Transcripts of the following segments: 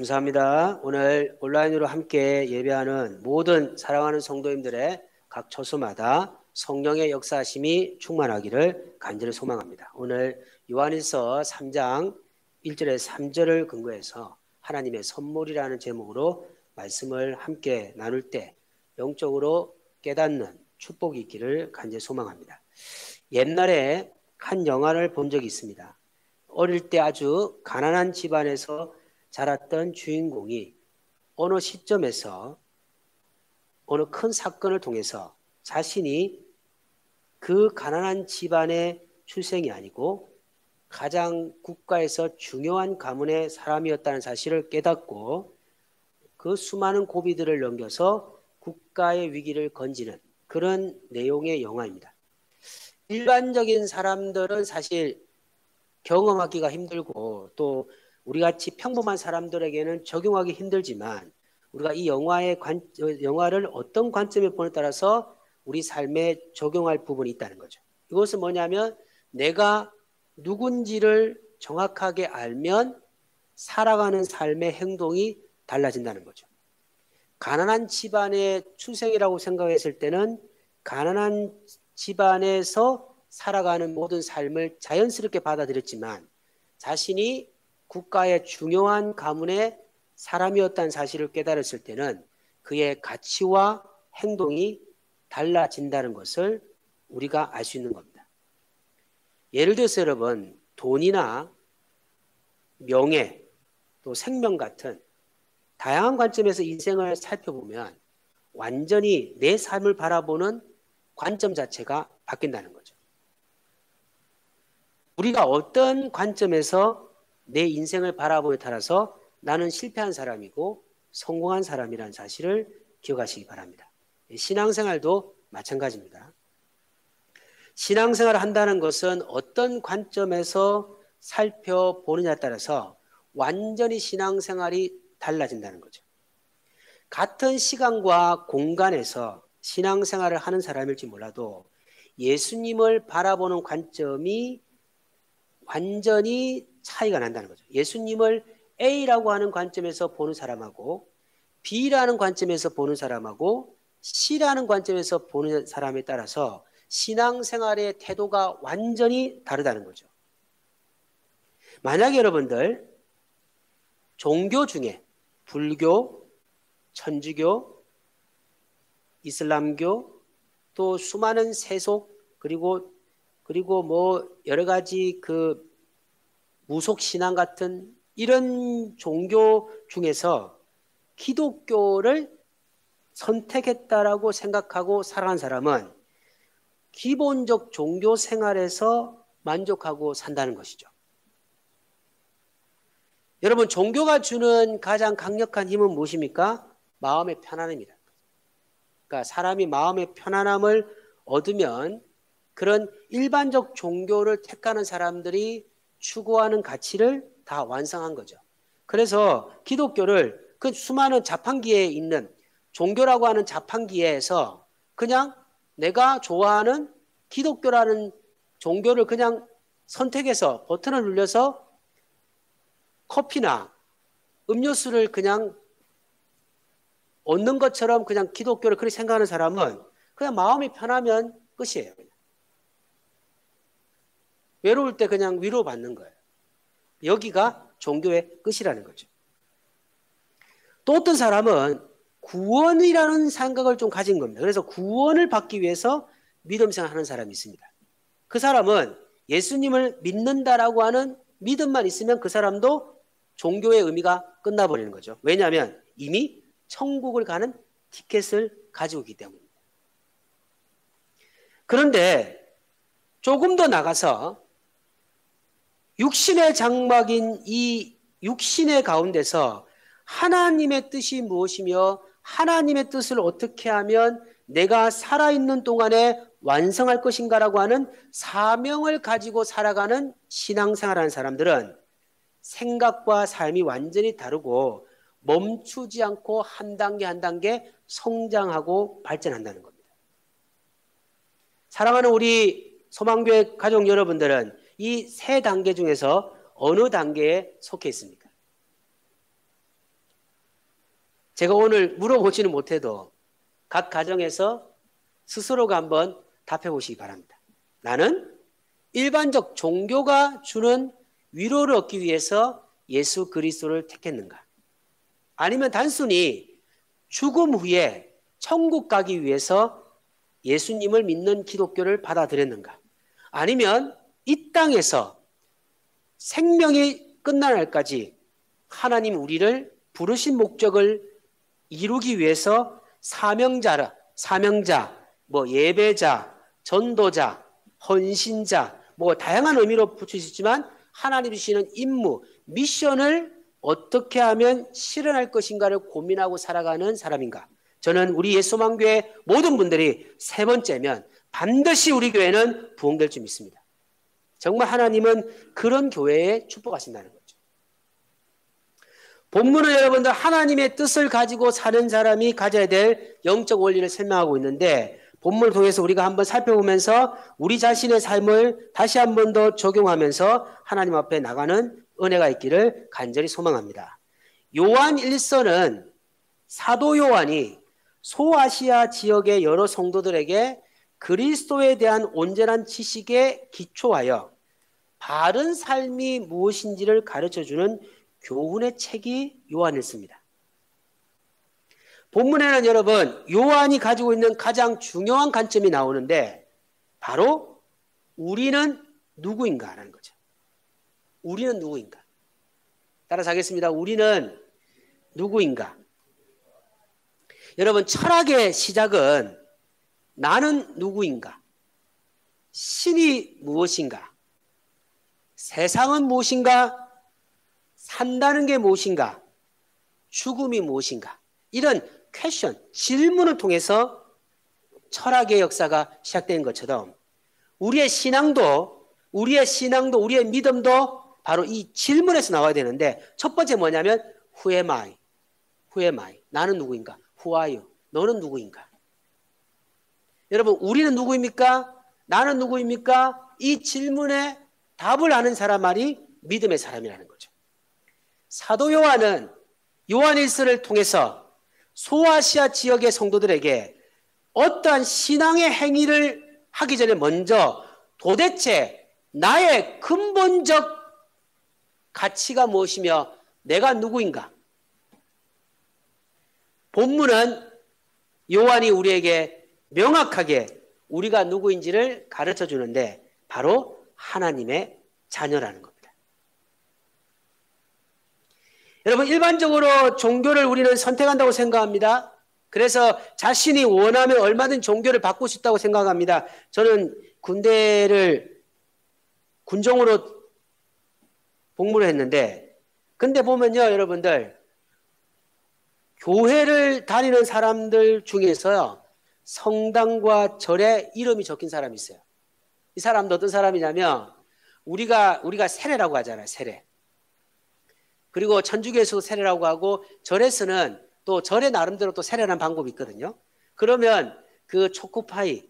감사합니다. 오늘 온라인으로 함께 예배하는 모든 사랑하는 성도님들의 각 처소마다 성령의 역사하심이 충만하기를 간절히 소망합니다. 오늘 요한일서 3장 1절에 3절을 근거해서 하나님의 선물이라는 제목으로 말씀을 함께 나눌 때 영적으로 깨닫는 축복이 있기를 간절히 소망합니다. 옛날에 한 영화를 본 적이 있습니다. 어릴 때 아주 가난한 집안에서 자랐던 주인공이 어느 시점에서 어느 큰 사건을 통해서 자신이 그 가난한 집안의 출생이 아니고 가장 국가에서 중요한 가문의 사람이었다는 사실을 깨닫고 그 수많은 고비들을 넘겨서 국가의 위기를 건지는 그런 내용의 영화입니다. 일반적인 사람들은 사실 경험하기가 힘들고 또 우리같이 평범한 사람들에게는 적용하기 힘들지만 우리가 이 영화를 어떤 관점에 보느냐에 따라서 우리 삶에 적용할 부분이 있다는 거죠. 이것은 뭐냐면 내가 누군지를 정확하게 알면 살아가는 삶의 행동이 달라진다는 거죠. 가난한 집안의 출생이라고 생각했을 때는 가난한 집안에서 살아가는 모든 삶을 자연스럽게 받아들였지만 자신이 국가의 중요한 가문의 사람이었다는 사실을 깨달았을 때는 그의 가치와 행동이 달라진다는 것을 우리가 알 수 있는 겁니다. 예를 들어서 여러분, 돈이나 명예, 또 생명 같은 다양한 관점에서 인생을 살펴보면 완전히 내 삶을 바라보는 관점 자체가 바뀐다는 거죠. 우리가 어떤 관점에서 내 인생을 바라보에 따라서 나는 실패한 사람이고 성공한 사람이라는 사실을 기억하시기 바랍니다. 신앙생활도 마찬가지입니다. 신앙생활을 한다는 것은 어떤 관점에서 살펴보느냐에 따라서 완전히 신앙생활이 달라진다는 거죠. 같은 시간과 공간에서 신앙생활을 하는 사람일지 몰라도 예수님을 바라보는 관점이 완전히 차이가 난다는 거죠. 예수님을 A라고 하는 관점에서 보는 사람하고 B라는 관점에서 보는 사람하고 C라는 관점에서 보는 사람에 따라서 신앙생활의 태도가 완전히 다르다는 거죠. 만약에 여러분들 종교 중에 불교, 천주교, 이슬람교, 또 수많은 세속 그리고 뭐 여러 가지 그 무속 신앙 같은 이런 종교 중에서 기독교를 선택했다라고 생각하고 살아간 사람은 기본적 종교 생활에서 만족하고 산다는 것이죠. 여러분, 종교가 주는 가장 강력한 힘은 무엇입니까? 마음의 편안함입니다. 그러니까 사람이 마음의 편안함을 얻으면 그런 일반적 종교를 택하는 사람들이 추구하는 가치를 다 완성한 거죠. 그래서 기독교를 그 수많은 자판기에 있는 종교라고 하는 자판기에서 그냥 내가 좋아하는 기독교라는 종교를 그냥 선택해서 버튼을 눌려서 커피나 음료수를 그냥 얻는 것처럼 그냥 기독교를 그렇게 생각하는 사람은 그냥 마음이 편하면 끝이에요. 외로울 때 그냥 위로받는 거예요. 여기가 종교의 끝이라는 거죠. 또 어떤 사람은 구원이라는 생각을 좀 가진 겁니다. 그래서 구원을 받기 위해서 믿음 생활하는 사람이 있습니다. 그 사람은 예수님을 믿는다라고 하는 믿음만 있으면 그 사람도 종교의 의미가 끝나버리는 거죠. 왜냐하면 이미 천국을 가는 티켓을 가지고 있기 때문입니다. 그런데 조금 더 나가서 육신의 장막인 이 육신의 가운데서 하나님의 뜻이 무엇이며 하나님의 뜻을 어떻게 하면 내가 살아있는 동안에 완성할 것인가라고 하는 사명을 가지고 살아가는 신앙생활하는 사람들은 생각과 삶이 완전히 다르고 멈추지 않고 한 단계 한 단계 성장하고 발전한다는 겁니다. 사랑하는 우리 소망교회 가족 여러분들은 이 세 단계 중에서 어느 단계에 속해 있습니까? 제가 오늘 물어보지는 못해도 각 가정에서 스스로가 한번 답해 보시기 바랍니다. 나는 일반적 종교가 주는 위로를 얻기 위해서 예수 그리스도를 택했는가? 아니면 단순히 죽음 후에 천국 가기 위해서 예수님을 믿는 기독교를 받아들였는가? 아니면 이 땅에서 생명이 끝날 날까지 하나님 우리를 부르신 목적을 이루기 위해서 사명자, 예배자, 전도자, 헌신자, 다양한 의미로 붙일 수 있지만 하나님이 주시는 임무, 미션을 어떻게 하면 실현할 것인가를 고민하고 살아가는 사람인가? 저는 우리 예수만교회 모든 분들이 세 번째면 반드시 우리 교회는 부흥될 줄 믿습니다. 정말 하나님은 그런 교회에 축복하신다는 거죠. 본문은 여러분들 하나님의 뜻을 가지고 사는 사람이 가져야 될 영적 원리를 설명하고 있는데 본문을 통해서 우리가 한번 살펴보면서 우리 자신의 삶을 다시 한 번 더 적용하면서 하나님 앞에 나가는 은혜가 있기를 간절히 소망합니다. 요한 1서는 사도 요한이 소아시아 지역의 여러 성도들에게 그리스도에 대한 온전한 지식에 기초하여 바른 삶이 무엇인지를 가르쳐주는 교훈의 책이 요한일서입니다. 본문에는 여러분 요한이 가지고 있는 가장 중요한 관점이 나오는데 바로 우리는 누구인가라는 거죠. 우리는 누구인가? 따라서 하겠습니다. 우리는 누구인가? 여러분 철학의 시작은 나는 누구인가? 신이 무엇인가? 세상은 무엇인가? 산다는 게 무엇인가? 죽음이 무엇인가? 이런 퀘션, 질문을 통해서 철학의 역사가 시작된 것처럼 우리의 신앙도 우리의 믿음도 바로 이 질문에서 나와야 되는데 첫 번째 뭐냐면 Who am I? Who am I? 나는 누구인가? Who are you? 너는 누구인가? 여러분 우리는 누구입니까? 나는 누구입니까? 이 질문에 답을 아는 사람 말이 믿음의 사람이라는 거죠. 사도 요한은 요한일서를 통해서 소아시아 지역의 성도들에게 어떠한 신앙의 행위를 하기 전에 먼저 도대체 나의 근본적 가치가 무엇이며 내가 누구인가? 본문은 요한이 우리에게 명확하게 우리가 누구인지를 가르쳐 주는데 바로 하나님의 자녀라는 겁니다. 여러분 일반적으로 종교를 우리는 선택한다고 생각합니다. 그래서 자신이 원하면 얼마든 종교를 바꿀 수 있다고 생각합니다. 저는 군대를 군종으로 복무를 했는데 근데 보면요 여러분들 교회를 다니는 사람들 중에서요 성당과 절에 이름이 적힌 사람이 있어요. 이 사람도 어떤 사람이냐면 우리가 세례라고 하잖아요. 세례. 그리고 천주교에서도 세례라고 하고 절에서는 또 절의 나름대로 또 세례라는 방법이 있거든요. 그러면 그 초코파이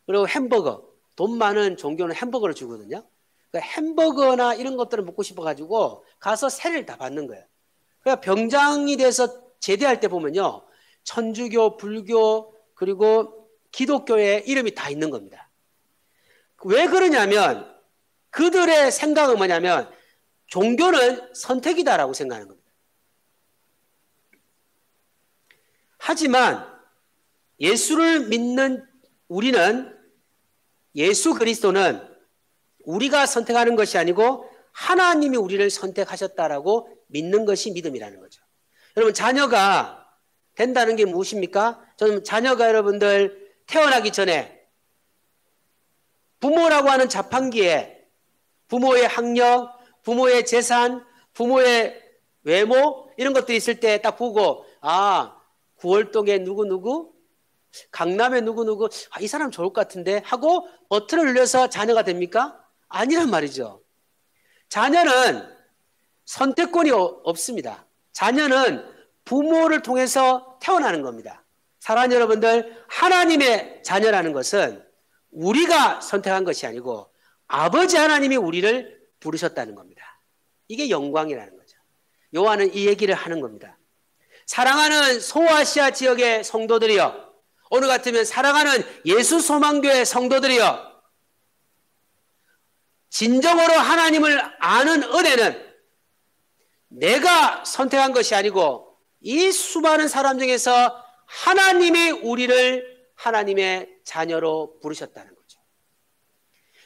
그리고 햄버거 돈 많은 종교는 햄버거를 주거든요. 그러니까 햄버거나 이런 것들을 먹고 싶어가지고 가서 세례를 다 받는 거예요. 그러니까 병장이 돼서 제대할 때 보면요. 천주교, 불교 그리고 기독교의 이름이 다 있는 겁니다. 왜 그러냐면 그들의 생각은 뭐냐면 종교는 선택이다라고 생각하는 겁니다. 하지만 예수를 믿는 우리는 예수 그리스도는 우리가 선택하는 것이 아니고 하나님이 우리를 선택하셨다라고 믿는 것이 믿음이라는 거죠. 여러분 자녀가 된다는 게 무엇입니까? 저는 자녀가 여러분들 태어나기 전에 부모라고 하는 자판기에 부모의 학력, 부모의 재산, 부모의 외모 이런 것들이 있을 때 딱 보고 구월동에 누구누구 강남에 누구누구 이 사람 좋을 것 같은데 하고 버튼을 눌러서 자녀가 됩니까? 아니란 말이죠. 자녀는 선택권이 없습니다. 자녀는 부모를 통해서 태어나는 겁니다. 사랑하는 여러분들 하나님의 자녀라는 것은 우리가 선택한 것이 아니고 아버지 하나님이 우리를 부르셨다는 겁니다. 이게 영광이라는 거죠. 요한은 이 얘기를 하는 겁니다. 사랑하는 소아시아 지역의 성도들이여, 오늘 같으면 사랑하는 예수 소망교회 성도들이여, 진정으로 하나님을 아는 은혜는 내가 선택한 것이 아니고 이 수많은 사람 중에서 하나님이 우리를 하나님의 자녀로 부르셨다는 거죠.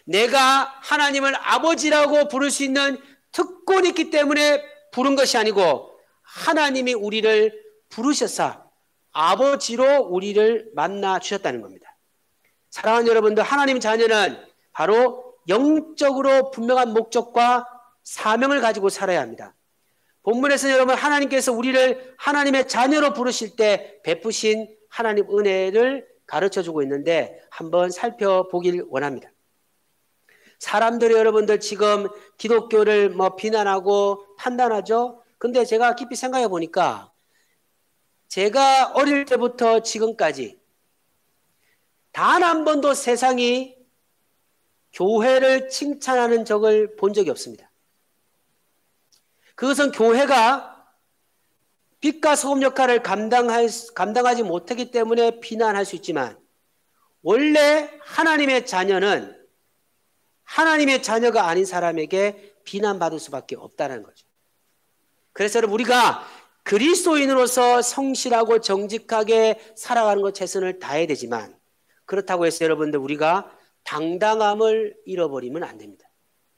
내가 하나님을 아버지라고 부를 수 있는 특권이 있기 때문에 부른 것이 아니고 하나님이 우리를 부르셔서 아버지로 우리를 만나 주셨다는 겁니다. 사랑하는 여러분들, 하나님 자녀는 바로 영적으로 분명한 목적과 사명을 가지고 살아야 합니다. 본문에서는 여러분, 하나님께서 우리를 하나님의 자녀로 부르실 때 베푸신 하나님 은혜를 가르쳐주고 있는데 한번 살펴보길 원합니다. 사람들이 여러분들 지금 기독교를 비난하고 판단하죠. 근데 제가 깊이 생각해 보니까 제가 어릴 때부터 지금까지 단 한 번도 세상이 교회를 칭찬하는 적을 본 적이 없습니다. 그것은 교회가 빛과 소금 역할을 감당하지 못하기 때문에 비난할 수 있지만, 원래 하나님의 자녀는 하나님의 자녀가 아닌 사람에게 비난받을 수밖에 없다는 거죠. 그래서 우리가 그리스도인으로서 성실하고 정직하게 살아가는 것 최선을 다해야 되지만, 그렇다고 해서 여러분들 우리가 당당함을 잃어버리면 안 됩니다.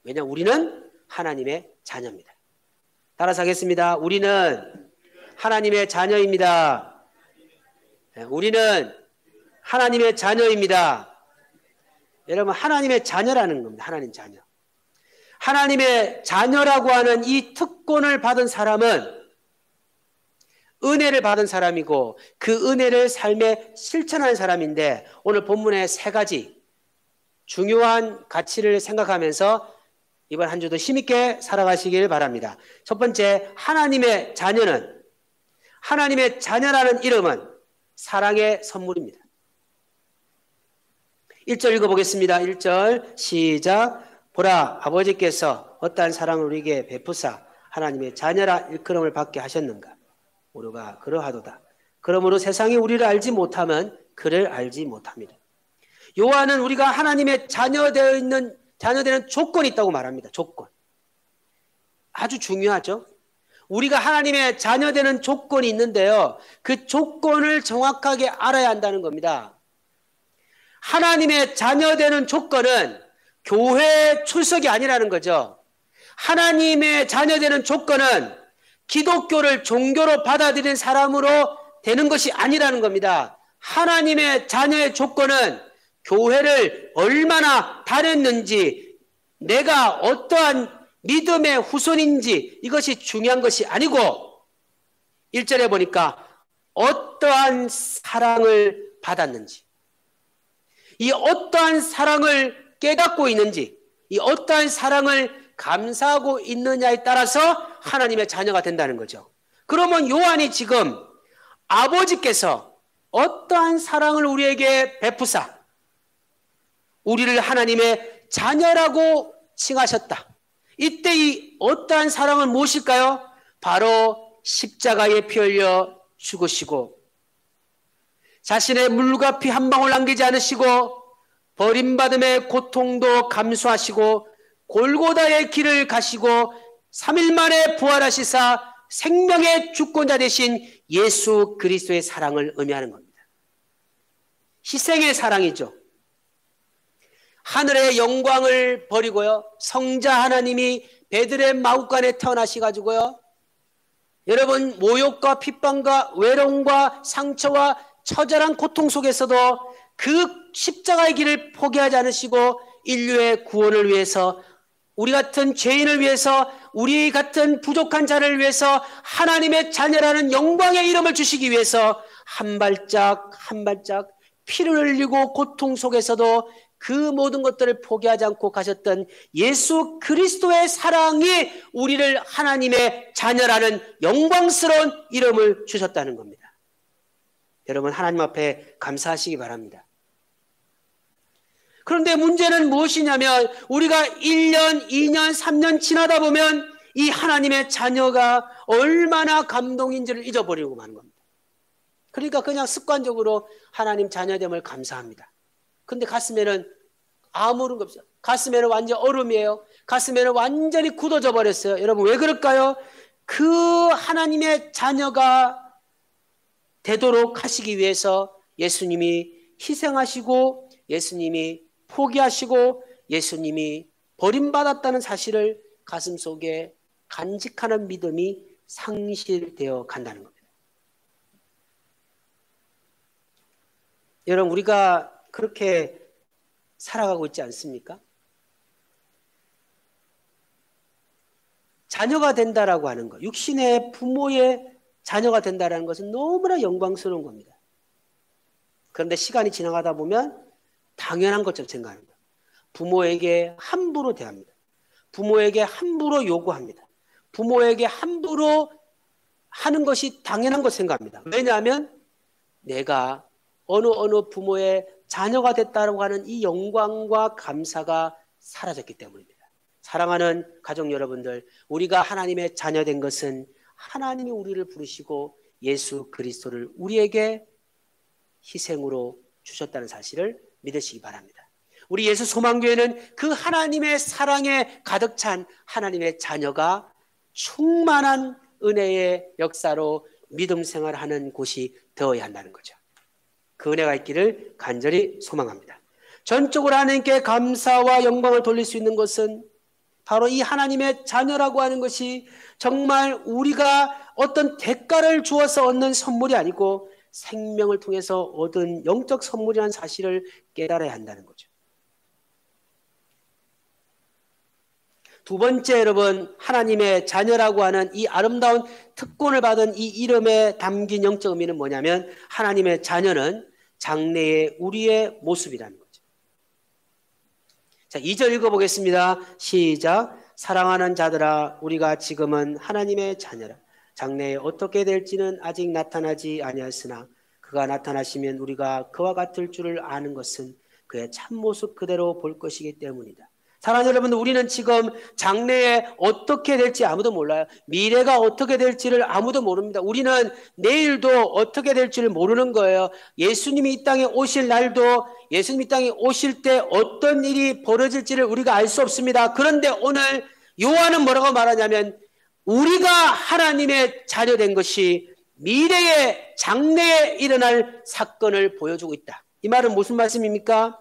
왜냐하면 우리는 하나님의 자녀입니다. 따라서 하겠습니다. 우리는 하나님의 자녀입니다. 우리는 하나님의 자녀입니다. 여러분, 하나님의 자녀라는 겁니다. 하나님 자녀. 하나님의 자녀라고 하는 이 특권을 받은 사람은 은혜를 받은 사람이고 그 은혜를 삶에 실천하는 사람인데, 오늘 본문의 세 가지 중요한 가치를 생각하면서 이번 한 주도 힘있게 살아가시길 바랍니다. 첫 번째, 하나님의 자녀는, 하나님의 자녀라는 이름은 사랑의 선물입니다. 1절 읽어보겠습니다. 1절 시작. 보라, 아버지께서 어떠한 사랑을 우리에게 베푸사 하나님의 자녀라 일컬음을 받게 하셨는가. 우리가 그러하도다. 그러므로 세상이 우리를 알지 못하면 그를 알지 못합니다. 요한은 우리가 하나님의 자녀되는 조건이 있다고 말합니다. 조건. 아주 중요하죠. 우리가 하나님의 자녀되는 조건이 있는데요, 그 조건을 정확하게 알아야 한다는 겁니다. 하나님의 자녀되는 조건은 교회 출석이 아니라는 거죠. 하나님의 자녀되는 조건은 기독교를 종교로 받아들인 사람으로 되는 것이 아니라는 겁니다. 하나님의 자녀의 조건은 교회를 얼마나 다녔는지, 내가 어떠한 믿음의 후손인지, 이것이 중요한 것이 아니고 1절에 보니까 어떠한 사랑을 받았는지, 이 어떠한 사랑을 깨닫고 있는지, 이 어떠한 사랑을 감사하고 있느냐에 따라서 하나님의 자녀가 된다는 거죠. 그러면 요한이 지금 아버지께서 어떠한 사랑을 우리에게 베푸사 우리를 하나님의 자녀라고 칭하셨다. 이때 이 어떠한 사랑은 무엇일까요? 바로 십자가에 피 흘려 죽으시고 자신의 물과 피 한 방울 남기지 않으시고 버림받음의 고통도 감수하시고 골고다의 길을 가시고 3일 만에 부활하시사 생명의 주권자 되신 예수 그리스도의 사랑을 의미하는 겁니다. 희생의 사랑이죠. 하늘의 영광을 버리고요, 성자 하나님이 베들레헴 마구간에 태어나시가지고요, 여러분 모욕과 핍박과 외로움과 상처와 처절한 고통 속에서도 그 십자가의 길을 포기하지 않으시고 인류의 구원을 위해서, 우리 같은 죄인을 위해서, 우리 같은 부족한 자를 위해서 하나님의 자녀라는 영광의 이름을 주시기 위해서 한 발짝 한 발짝 피를 흘리고 고통 속에서도 그 모든 것들을 포기하지 않고 가셨던 예수 그리스도의 사랑이 우리를 하나님의 자녀라는 영광스러운 이름을 주셨다는 겁니다. 여러분, 하나님 앞에 감사하시기 바랍니다. 그런데 문제는 무엇이냐면, 우리가 1년, 2년, 3년 지나다 보면 이 하나님의 자녀가 얼마나 감동인지를 잊어버리고 마는 겁니다. 그러니까 그냥 습관적으로 하나님 자녀됨을 감사합니다. 근데 가슴에는 아무런 거 없어요. 가슴에는 완전 얼음이에요. 가슴에는 완전히 굳어져 버렸어요. 여러분 왜 그럴까요? 그 하나님의 자녀가 되도록 하시기 위해서 예수님이 희생하시고 예수님이 포기하시고 예수님이 버림받았다는 사실을 가슴속에 간직하는 믿음이 상실되어 간다는 겁니다. 여러분 우리가 그렇게 살아가고 있지 않습니까? 자녀가 된다라고 하는 것, 육신의 부모의 자녀가 된다라는 것은 너무나 영광스러운 겁니다. 그런데 시간이 지나가다 보면 당연한 것처럼 생각하는 거예요. 부모에게 함부로 대합니다. 부모에게 함부로 요구합니다. 부모에게 함부로 하는 것이 당연한 것 생각합니다. 왜냐하면 내가 어느 부모의 자녀가 됐다고 하는 이 영광과 감사가 사라졌기 때문입니다. 사랑하는 가족 여러분들, 우리가 하나님의 자녀된 것은 하나님이 우리를 부르시고 예수 그리스도를 우리에게 희생으로 주셨다는 사실을 믿으시기 바랍니다. 우리 예수 소망교회는 그 하나님의 사랑에 가득 찬 하나님의 자녀가 충만한 은혜의 역사로 믿음 생활하는 곳이 되어야 한다는 거죠. 그 은혜가 있기를 간절히 소망합니다. 전적으로 하나님께 감사와 영광을 돌릴 수 있는 것은 바로 이 하나님의 자녀라고 하는 것이 정말 우리가 어떤 대가를 주어서 얻는 선물이 아니고 생명을 통해서 얻은 영적 선물이라는 사실을 깨달아야 한다는 거죠. 두 번째, 여러분, 하나님의 자녀라고 하는 이 아름다운 특권을 받은 이 이름에 담긴 영적 의미는 뭐냐면 하나님의 자녀는 장래의 우리의 모습이라는 거죠. 자, 2절 읽어보겠습니다. 시작. 사랑하는 자들아, 우리가 지금은 하나님의 자녀라. 장래에 어떻게 될지는 아직 나타나지 아니하였으나 그가 나타나시면 우리가 그와 같을 줄을 아는 것은 그의 참모습 그대로 볼 것이기 때문이다. 사랑하는 여러분들, 우리는 지금 장래에 어떻게 될지 아무도 몰라요. 미래가 어떻게 될지를 아무도 모릅니다. 우리는 내일도 어떻게 될지를 모르는 거예요. 예수님이 이 땅에 오실 날도, 예수님이 이 땅에 오실 때 어떤 일이 벌어질지를 우리가 알 수 없습니다. 그런데 오늘 요한은 뭐라고 말하냐면 우리가 하나님의 자녀된 것이 미래의 장래에 일어날 사건을 보여주고 있다. 이 말은 무슨 말씀입니까?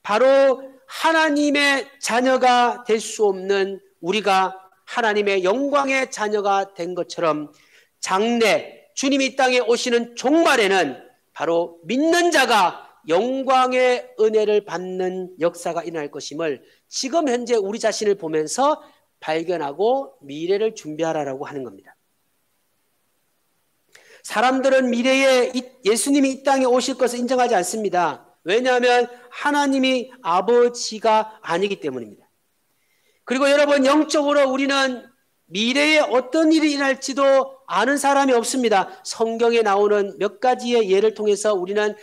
바로 하나님의 자녀가 될 수 없는 우리가 하나님의 영광의 자녀가 된 것처럼 장래 주님이 이 땅에 오시는 종말에는 바로 믿는 자가 영광의 은혜를 받는 역사가 일어날 것임을 지금 현재 우리 자신을 보면서 발견하고 미래를 준비하라고 하는 겁니다. 사람들은 미래에 예수님이 이 땅에 오실 것을 인정하지 않습니다. 왜냐하면 하나님이 아버지가 아니기 때문입니다. 그리고 여러분, 영적으로 우리는 미래에 어떤 일이 일어날지도 아는 사람이 없습니다. 성경에 나오는 몇 가지의 예를 통해서 우리는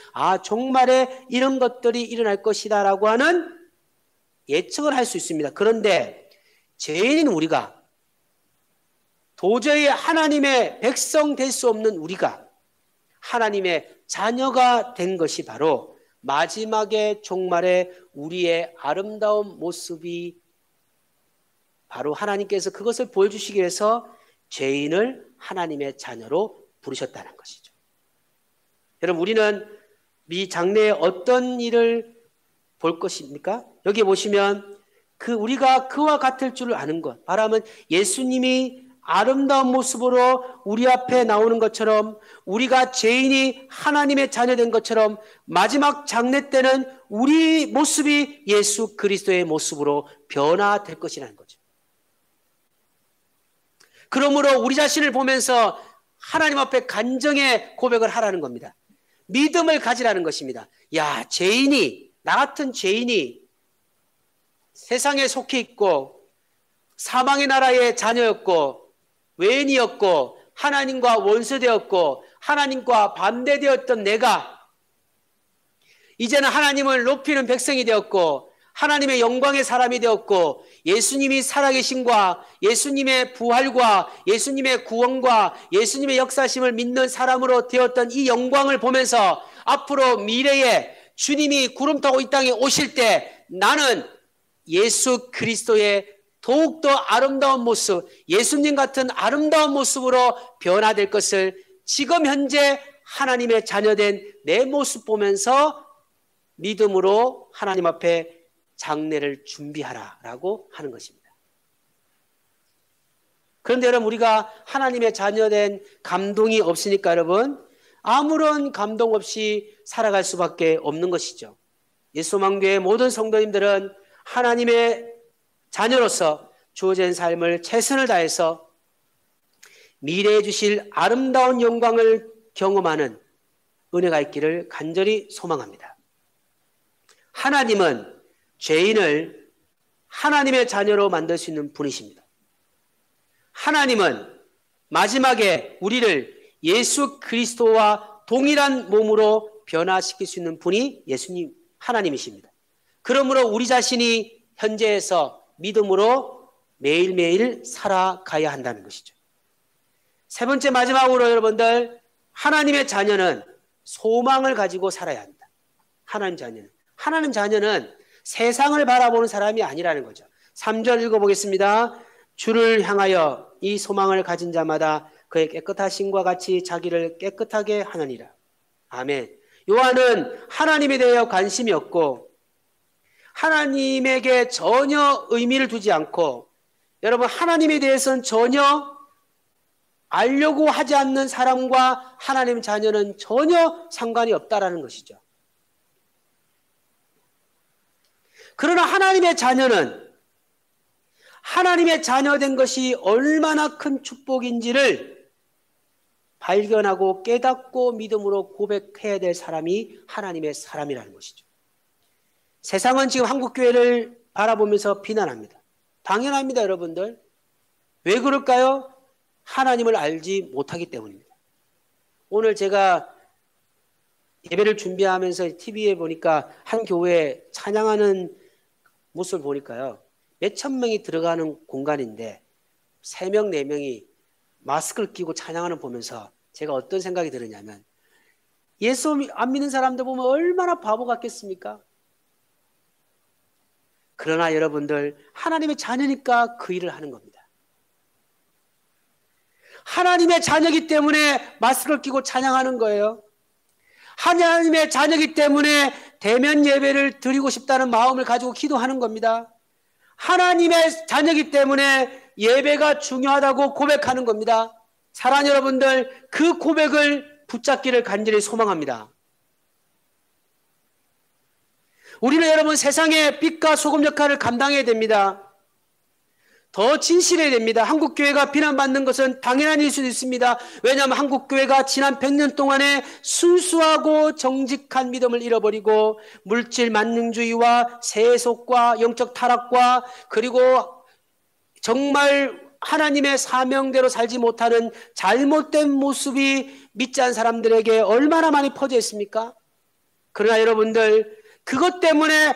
종말에 이런 것들이 일어날 것이다 라고 하는 예측을 할 수 있습니다. 그런데 죄인인 우리가, 도저히 하나님의 백성 될 수 없는 우리가 하나님의 자녀가 된 것이 바로 마지막의 종말에 우리의 아름다운 모습이 바로 하나님께서 그것을 보여주시기 위해서 죄인을 하나님의 자녀로 부르셨다는 것이죠. 여러분, 우리는 이 장래에 어떤 일을 볼 것입니까? 여기 보시면 우리가 그와 같을 줄을 아는 것, 말하면 예수님이 아름다운 모습으로 우리 앞에 나오는 것처럼 우리가 죄인이 하나님의 자녀된 것처럼 마지막 장래 때는 우리 모습이 예수 그리스도의 모습으로 변화될 것이라는 거죠. 그러므로 우리 자신을 보면서 하나님 앞에 간정의 고백을 하라는 겁니다. 믿음을 가지라는 것입니다. 야, 나 같은 죄인이 세상에 속해 있고 사망의 나라의 자녀였고 외인이었고 하나님과 원수되었고 하나님과 반대되었던 내가 이제는 하나님을 높이는 백성이 되었고 하나님의 영광의 사람이 되었고 예수님이 살아계심과 예수님의 부활과 예수님의 구원과 예수님의 역사심을 믿는 사람으로 되었던 이 영광을 보면서 앞으로 미래에 주님이 구름 타고 이 땅에 오실 때 나는 예수 그리스도의 더욱더 아름다운 모습, 예수님 같은 아름다운 모습으로 변화될 것을 지금 현재 하나님의 자녀된 내 모습 보면서 믿음으로 하나님 앞에 장례를 준비하라라고 하는 것입니다. 그런데 여러분, 우리가 하나님의 자녀된 감동이 없으니까 여러분 아무런 감동 없이 살아갈 수밖에 없는 것이죠. 예수소망교회 모든 성도님들은 하나님의 자녀로서 주어진 삶을 최선을 다해서 미래에 주실 아름다운 영광을 경험하는 은혜가 있기를 간절히 소망합니다. 하나님은 죄인을 하나님의 자녀로 만들 수 있는 분이십니다. 하나님은 마지막에 우리를 예수 그리스도와 동일한 몸으로 변화시킬 수 있는 분이 예수님 하나님이십니다. 그러므로 우리 자신이 현재에서 믿음으로 매일매일 살아가야 한다는 것이죠. 세 번째 마지막으로 여러분들, 하나님의 자녀는 소망을 가지고 살아야 합니다. 하나님 자녀는 세상을 바라보는 사람이 아니라는 거죠. 3절 읽어보겠습니다. 주를 향하여 이 소망을 가진 자마다 그의 깨끗하심과 같이 자기를 깨끗하게 하느니라. 아멘. 요한은 하나님에 대해 관심이 없고 하나님에게 전혀 의미를 두지 않고, 여러분 하나님에 대해서는 전혀 알려고 하지 않는 사람과 하나님 자녀는 전혀 상관이 없다라는 것이죠. 그러나 하나님의 자녀는 하나님의 자녀된 것이 얼마나 큰 축복인지를 발견하고 깨닫고 믿음으로 고백해야 될 사람이 하나님의 사람이라는 것이죠. 세상은 지금 한국교회를 바라보면서 비난합니다. 당연합니다, 여러분들. 왜 그럴까요? 하나님을 알지 못하기 때문입니다. 오늘 제가 예배를 준비하면서 TV에 보니까 한 교회에 찬양하는 모습을 보니까요, 몇천 명이 들어가는 공간인데 3명, 4명이 마스크를 끼고 찬양하는 보면서 제가 어떤 생각이 들었냐면, 예수 안 믿는 사람들 보면 얼마나 바보 같겠습니까? 그러나 여러분들, 하나님의 자녀니까 그 일을 하는 겁니다. 하나님의 자녀이기 때문에 마스크를 끼고 찬양하는 거예요. 하나님의 자녀이기 때문에 대면 예배를 드리고 싶다는 마음을 가지고 기도하는 겁니다. 하나님의 자녀이기 때문에 예배가 중요하다고 고백하는 겁니다. 사랑하는 여러분들, 그 고백을 붙잡기를 간절히 소망합니다. 우리는 여러분 세상의 빛과 소금 역할을 감당해야 됩니다. 더 진실해야 됩니다. 한국교회가 비난받는 것은 당연한 일일 수도 있습니다. 왜냐하면 한국교회가 지난 100년 동안에 순수하고 정직한 믿음을 잃어버리고 물질 만능주의와 세속과 영적 타락과 그리고 정말 하나님의 사명대로 살지 못하는 잘못된 모습이 믿지 않은 사람들에게 얼마나 많이 퍼져 있습니까? 그러나 여러분들, 그것 때문에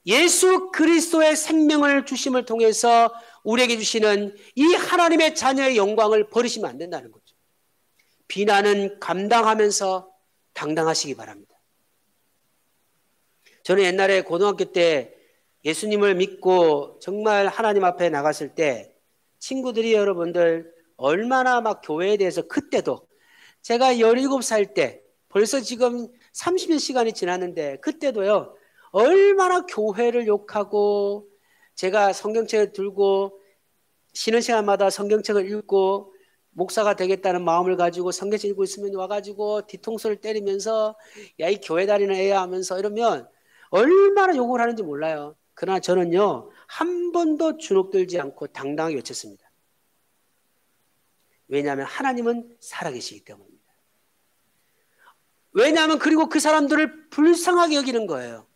예수 그리스도의 생명을 주심을 통해서 우리에게 주시는 이 하나님의 자녀의 영광을 버리시면 안 된다는 거죠. 비난은 감당하면서 당당하시기 바랍니다. 저는 옛날에 고등학교 때 예수님을 믿고 정말 하나님 앞에 나갔을 때 친구들이 여러분들 얼마나 막 교회에 대해서, 그때도 제가 17살 때, 벌써 지금 30년 시간이 지났는데 그때도요 얼마나 교회를 욕하고, 제가 성경책을 들고 쉬는 시간마다 성경책을 읽고 목사가 되겠다는 마음을 가지고 성경책 읽고 있으면 와가지고 뒤통수를 때리면서 야, 이 교회 다니는 애야 하면서 이러면 얼마나 욕을 하는지 몰라요. 그러나 저는요 한 번도 주눅들지 않고 당당하게 외쳤습니다. 왜냐하면 하나님은 살아계시기 때문입니다. 왜냐하면 그리고 그 사람들을 불쌍하게 여기는 거예요.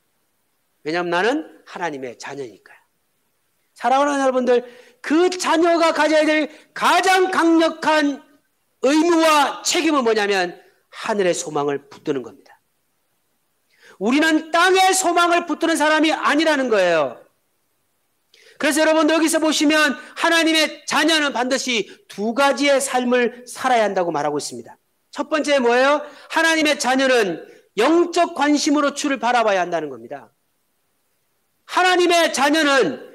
왜냐하면 나는 하나님의 자녀니까요. 사랑하는 여러분들, 그 자녀가 가져야 될 가장 강력한 의무와 책임은 뭐냐면 하늘의 소망을 붙드는 겁니다. 우리는 땅에 소망을 붙드는 사람이 아니라는 거예요. 그래서 여러분 여기서 보시면 하나님의 자녀는 반드시 두 가지의 삶을 살아야 한다고 말하고 있습니다. 첫 번째 뭐예요? 하나님의 자녀는 영적 관심으로 주를 바라봐야 한다는 겁니다. 하나님의 자녀는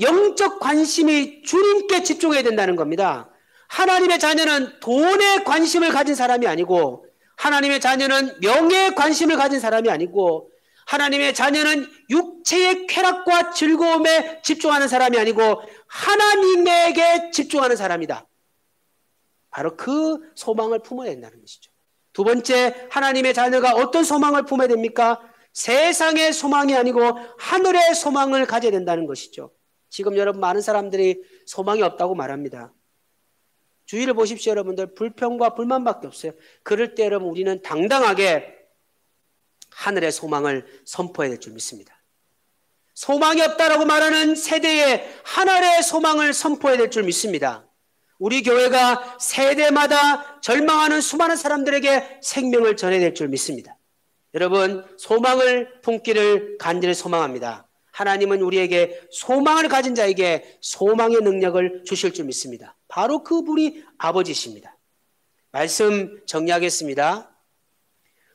영적 관심이 주님께 집중해야 된다는 겁니다. 하나님의 자녀는 돈에 관심을 가진 사람이 아니고, 하나님의 자녀는 명예에 관심을 가진 사람이 아니고, 하나님의 자녀는 육체의 쾌락과 즐거움에 집중하는 사람이 아니고 하나님에게 집중하는 사람이다. 바로 그 소망을 품어야 된다는 것이죠. 두 번째, 하나님의 자녀가 어떤 소망을 품어야 됩니까? 세상의 소망이 아니고 하늘의 소망을 가져야 된다는 것이죠. 지금 여러분 많은 사람들이 소망이 없다고 말합니다. 주위를 보십시오. 여러분들 불평과 불만밖에 없어요. 그럴 때 여러분 우리는 당당하게 하늘의 소망을 선포해야 될 줄 믿습니다. 소망이 없다라고 말하는 세대에 하늘의 소망을 선포해야 될 줄 믿습니다. 우리 교회가 세대마다 절망하는 수많은 사람들에게 생명을 전해야 될 줄 믿습니다. 여러분 소망을 품기를 간절히 소망합니다. 하나님은 우리에게 소망을 가진 자에게 소망의 능력을 주실 줄 믿습니다. 바로 그분이 아버지십니다. 말씀 정리하겠습니다.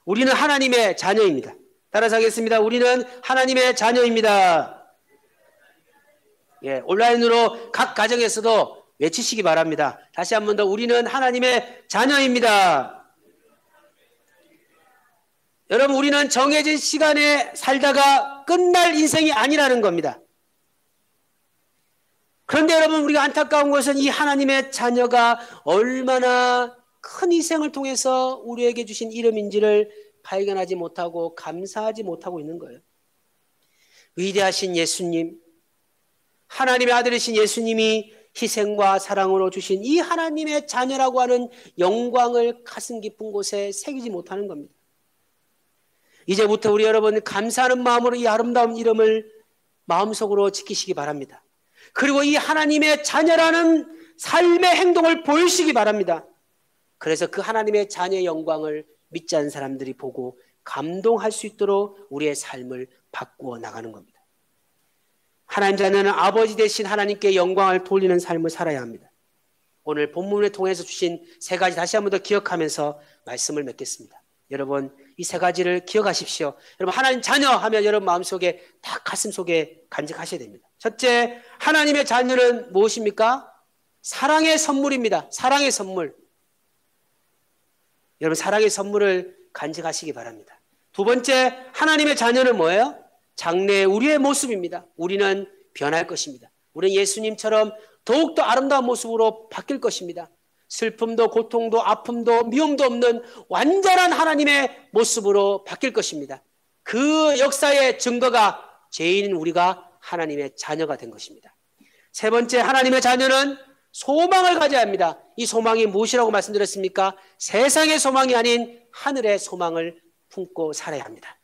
우리는 하나님의 자녀입니다. 따라서 하겠습니다. 우리는 하나님의 자녀입니다. 예, 온라인으로 각 가정에서도 외치시기 바랍니다. 다시 한 번 더, 우리는 하나님의 자녀입니다. 여러분, 우리는 정해진 시간에 살다가 끝날 인생이 아니라는 겁니다. 그런데 여러분, 우리가 안타까운 것은 이 하나님의 자녀가 얼마나 큰 희생을 통해서 우리에게 주신 이름인지를 발견하지 못하고 감사하지 못하고 있는 거예요. 위대하신 예수님, 하나님의 아들이신 예수님이 희생과 사랑으로 주신 이 하나님의 자녀라고 하는 영광을 가슴 깊은 곳에 새기지 못하는 겁니다. 이제부터 우리 여러분 감사하는 마음으로 이 아름다운 이름을 마음속으로 지키시기 바랍니다. 그리고 이 하나님의 자녀라는 삶의 행동을 보이시기 바랍니다. 그래서 그 하나님의 자녀의 영광을 믿지 않는 사람들이 보고 감동할 수 있도록 우리의 삶을 바꾸어 나가는 겁니다. 하나님 자녀는 아버지 되신 하나님께 영광을 돌리는 삶을 살아야 합니다. 오늘 본문을 통해서 주신 세 가지 다시 한 번 더 기억하면서 말씀을 맺겠습니다. 여러분 이 세 가지를 기억하십시오. 여러분 하나님 자녀 하면 여러분 마음속에 다 가슴속에 간직하셔야 됩니다. 첫째, 하나님의 자녀는 무엇입니까? 사랑의 선물입니다. 사랑의 선물. 여러분 사랑의 선물을 간직하시기 바랍니다. 두 번째, 하나님의 자녀는 뭐예요? 장래의 우리의 모습입니다. 우리는 변할 것입니다. 우리는 예수님처럼 더욱더 아름다운 모습으로 바뀔 것입니다. 슬픔도 고통도 아픔도 미움도 없는 완전한 하나님의 모습으로 바뀔 것입니다. 그 역사의 증거가 죄인인 우리가 하나님의 자녀가 된 것입니다. 세 번째, 하나님의 자녀는 소망을 가져야 합니다. 이 소망이 무엇이라고 말씀드렸습니까? 세상의 소망이 아닌 하늘의 소망을 품고 살아야 합니다.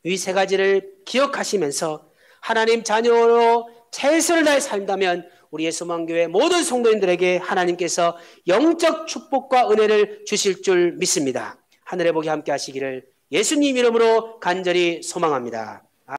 이 세 가지를 기억하시면서 하나님 자녀로 최선을 다해 산다면 우리 예수만교회 모든 성도인들에게 하나님께서 영적 축복과 은혜를 주실 줄 믿습니다. 하늘의 복이 함께 하시기를 예수님 이름으로 간절히 소망합니다.